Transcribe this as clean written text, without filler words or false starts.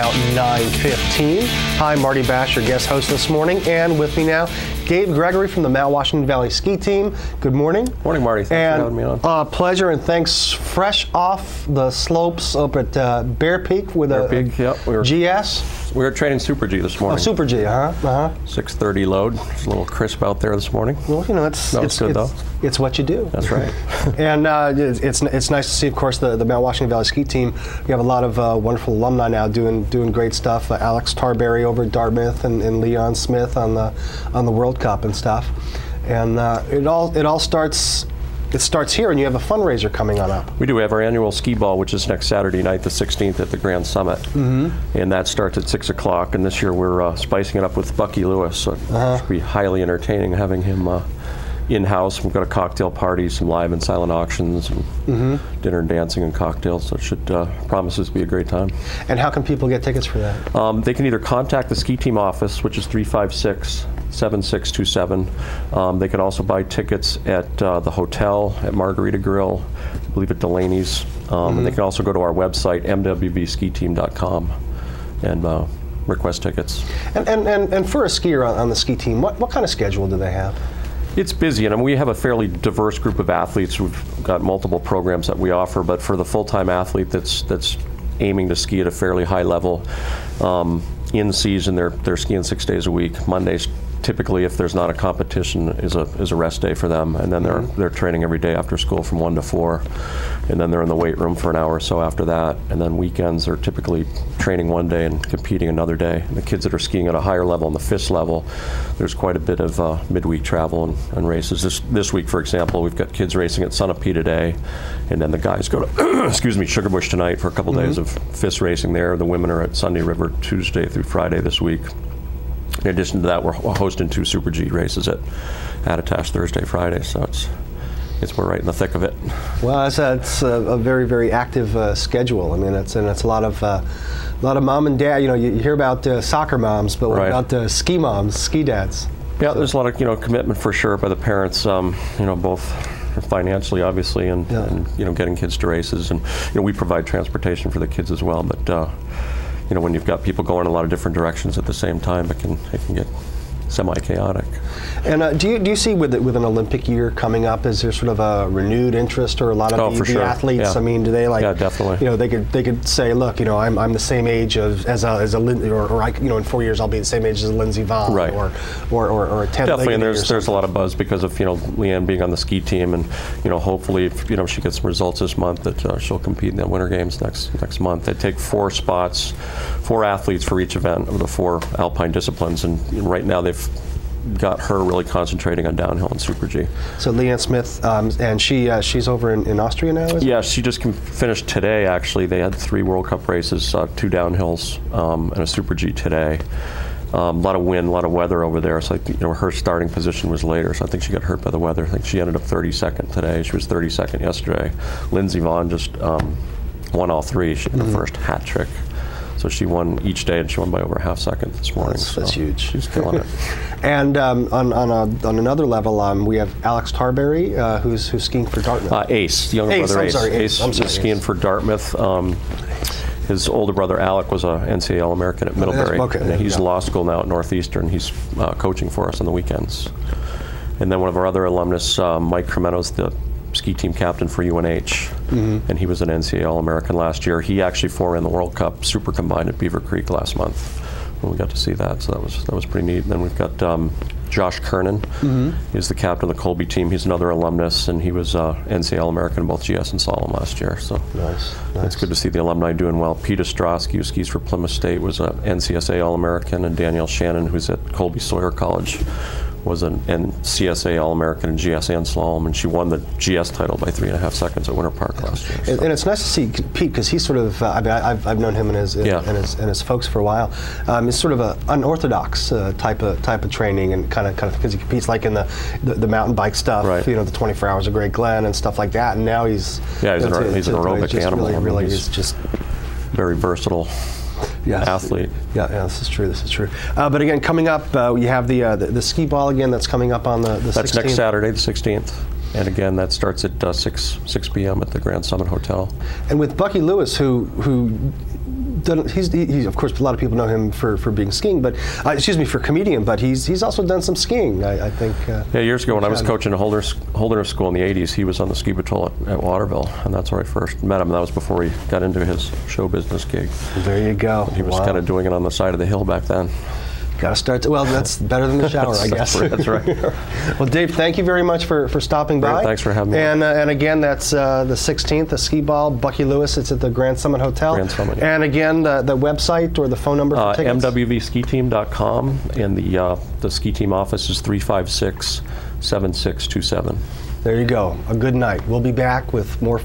About 9:15. Hi, Marty Basch, your guest host this morning, and with me now, Dave Gregory from the Mount Washington Valley Ski Team. Good morning. Morning, Marty. Thanks for having me on. Pleasure, and thanks. Fresh off the slopes up at Bear Peak with GS. We were training Super G this morning. Oh, Super G, 6:30 load. It's a little crisp out there this morning. Well, you know, it's good though. It's what you do. That's right. And it's nice to see, of course, the Mount Washington Valley Ski Team. We have a lot of wonderful alumni now doing great stuff. Alex Tarberry over at Dartmouth and Leon Smith on the World Cup and stuff. And it all starts. It starts here, and you have a fundraiser coming on up. We do. We have our annual ski ball, which is next Saturday night, the 16th, at the Grand Summit. Mm-hmm. And that starts at 6 o'clock. And this year we're spicing it up with Bucky Lewis. So it should be highly entertaining having him in-house. We've got a cocktail party, some live and silent auctions, and dinner and dancing and cocktails. So it should promises to be a great time. And how can people get tickets for that? They can either contact the ski team office, which is 356-7627. They can also buy tickets at the hotel, at Margarita Grill, I believe at Delaney's. And they can also go to our website, mwvskiteam.com, and request tickets. And for a skier on the ski team, what kind of schedule do they have? It's busy, and we have a fairly diverse group of athletes. We've got multiple programs that we offer, but for the full-time athlete that's aiming to ski at a fairly high level, in season they're skiing 6 days a week. Mondays, typically, if there's not a competition, is a rest day for them, and then they're training every day after school from 1 to 4, and then they're in the weight room for an hour or so after that, and then weekends are typically training one day and competing another day. And the kids that are skiing at a higher level, on the FIS level, there's quite a bit of midweek travel and races. This week, for example, we've got kids racing at Sunapee today, and then the guys go to excuse me, Sugarbush tonight for a couple days of FIS racing there. The women are at Sunday River Tuesday through Friday this week. In addition to that, we're hosting 2 Super G races at Attitash Thursday, Friday, so we're right in the thick of it. Well, it's a very, very active schedule. I mean, it's a lot of mom and dad. You know, you hear about soccer moms, but what about ski moms, ski dads? Yeah, there's a lot of commitment for sure by the parents. Both financially, obviously, and getting kids to races, and we provide transportation for the kids as well, but. When you've got people going in a lot of different directions at the same time, it can get semi-chaotic. And do you see with an Olympic year coming up, is there sort of a renewed interest, or a lot of the athletes? Yeah. I mean, do they Yeah, definitely. They could say, look, I'm the same age as a in 4 years I'll be the same age as a Lindsey Vonn, right. or a Ted. Definitely, and there's a lot of buzz because of Leanne being on the ski team, and hopefully if she gets some results this month that she'll compete in the Winter Games next month. They take 4 spots, 4 athletes for each event of the 4 alpine disciplines, and right now they've got her really concentrating on downhill and Super G. So Leanne Smith, and she's over in Austria now, is it? She just finished today, actually. They had 3 World Cup races, 2 downhills, and a Super G today. A lot of wind, a lot of weather over there, so her starting position was later, so I think she got hurt by the weather. I think she ended up 32nd today. She was 32nd yesterday. Lindsey Vonn just won all 3. She had her first hat trick. So she won each day, and she won by over a half second this morning. That's huge. She's killing it. And on another level, we have Alex Tarberry, who's skiing for Dartmouth. Ace, younger brother Ace. Ace is skiing for Dartmouth. His older brother Alec was a NCAA All-American at Middlebury. And he's in law school now at Northeastern. He's coaching for us on the weekends. And then one of our other alumnus, Mike Cremeno's the ski team captain for UNH, and he was an NCAA All-American last year. He actually foreran the World Cup Super Combined at Beaver Creek last month, and we got to see that, so that was pretty neat. And then we've got Josh Kernan, he's the captain of the Colby team. He's another alumnus, and he was NCAA All-American in both GS and slalom last year, so nice. It's good to see the alumni doing well. Pete Ostrowski, who skis for Plymouth State, was a NCSA All-American, and Danielle Shannon, who's at Colby Sawyer College, was an CSA All-American in GS and slalom, and she won the GS title by 3.5 seconds at Winter Park last year. So. And it's nice to see Pete, because he's sort of, I've known him and his folks for a while. He's sort of an unorthodox type of training, and kind of because he competes like in the mountain bike stuff, right. The 24 Hours of Great Glen and stuff like that, and now he's an aerobic animal. Really, he's just very versatile. Athlete. Yeah, this is true. But again, coming up, you have the ski ball again. That's coming up on the 16th. That's next Saturday, the 16th. And again, that starts at 6 p.m. at the Grand Summit Hotel. And with Bucky Lewis, who of course, a lot of people know him for being skiing, but for comedian. But he's also done some skiing. I think. Yeah, years ago when I was coaching a Holderness school in the '80s, he was on the ski patrol at Waterville, and that's where I first met him. That was before he got into his show business gig. There you go. He was kind of doing it on the side of the hill back then. Got to start. Well, that's better than the shower, I guess. That's right. Well, Dave, thank you very much for stopping by. Thanks for having me. And again, that's the 16th, the ski ball, Bucky Lewis. It's at the Grand Summit Hotel. Grand Summit. Yeah. And again, the website or the phone number for tickets. mwvskiteam.com, and the ski team office is 356-7627. There you go. A good night. We'll be back with more.